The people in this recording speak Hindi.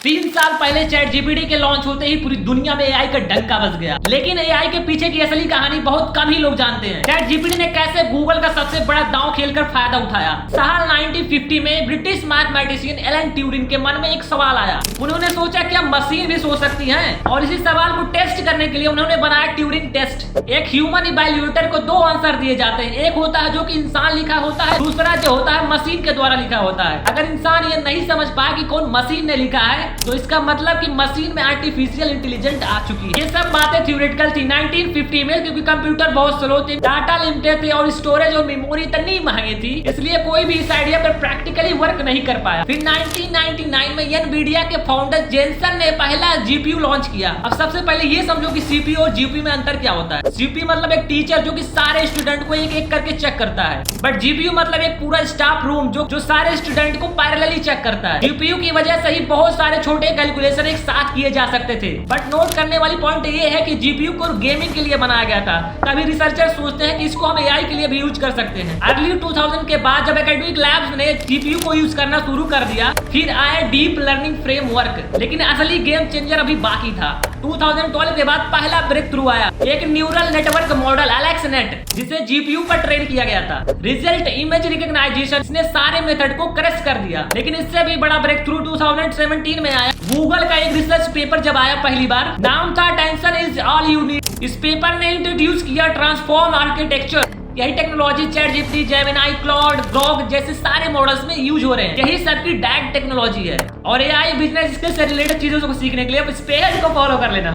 3 साल पहले चैट जीपीटी के लॉन्च होते ही पूरी दुनिया में एआई का डंका बज गया। लेकिन एआई के पीछे की असली कहानी बहुत कम ही लोग जानते हैं। चैट जीपीटी ने कैसे गूगल का सबसे बड़ा दांव खेलकर फायदा उठाया। साल 1950 में ब्रिटिश मैथमेटिशियन एलन ट्यूरिंग के मन में एक सवाल आया। उन्होंने सोचा क्या मशीन भी सोच सकती है, और इसी सवाल को टेस्ट करने के लिए उन्होंने बनाया ट्यूरिंग टेस्ट। एक ह्यूमन इवैल्यूएटर को 2 आंसर दिए जाते हैं, एक होता है जो कि इंसान लिखा होता है, दूसरा जो होता है मशीन के द्वारा लिखा होता है। अगर इंसान ये नहीं समझ पाया कि कौन मशीन ने लिखा है, तो इसका मतलब कि मशीन में आर्टिफिशियल इंटेलिजेंस आ चुकी है। ये सब बातें थ्योरेटिकल थी 1950 में, क्योंकि कंप्यूटर बहुत स्लो थे, डाटा लिमिटेड थे और स्टोरेज और मेमोरी इतनी महंगी थी, इसलिए कोई भी इस आइडिया पर प्रैक्टिकली वर्क नहीं कर पाया। फिर 1999 में एनवीडिया के फाउंडर जेनसन ने पहला जीपीयू लॉन्च किया। अब सबसे पहले ये समझो कि सीपीयू और जीपीयू में अंतर क्या होता है। सीपीयू मतलब एक टीचर जो कि सारे स्टूडेंट को एक एक करके चेक करता है, बट जीपीयू मतलब एक पूरा स्टाफ रूम जो सारे स्टूडेंट को पैरेलली चेक करता है। जीपीयू की वजह से ही बहुत सारे छोटे कैलकुलेशन एक साथ किए जा सकते थे। बट नोट करने वाली पॉइंट ये है कि जीपीयू को गेमिंग के लिए बनाया गया था। तभी रिसर्चर सोचते हैं कि इसको हम एआई के लिए भी यूज कर सकते हैं। अर्ली 2000 के बाद जब एकेडमिक लैब्स ने जीपीयू को यूज करना शुरू कर दिया, फिर आया डीप लर्निंग फ्रेमवर्क। लेकिन असली गेम चेंजर अभी बाकी था। 2012 के बाद पहला ब्रेक थ्रू आया, एक न्यूरल नेटवर्क मॉडल एलेक्सनेट, जिसे जीपीयू पर ट्रेन किया गया था। रिजल्ट इमेज रिकॉग्नाइजेशन ने सारे मेथड को क्रश कर दिया। लेकिन इससे भी बड़ा ब्रेक थ्रू 2017 में आया। गूगल का एक रिसर्च पेपर जब आया पहली बार, नाम था tension is all you need. इस पेपर ने इंट्रोड्यूस किया ट्रांसफॉर्म आर्किटेक्चर। यही technology chat GPT, Gemini, Claude, Grok जैसे सारे मॉडल्स में यूज हो रहे हैं। यही सबकी डायरेक्ट टेक्नोलॉजी है। और एआई बिजनेस से रिलेटेड चीजों को सीखने के लिए इस पेज को फॉलो कर लेना।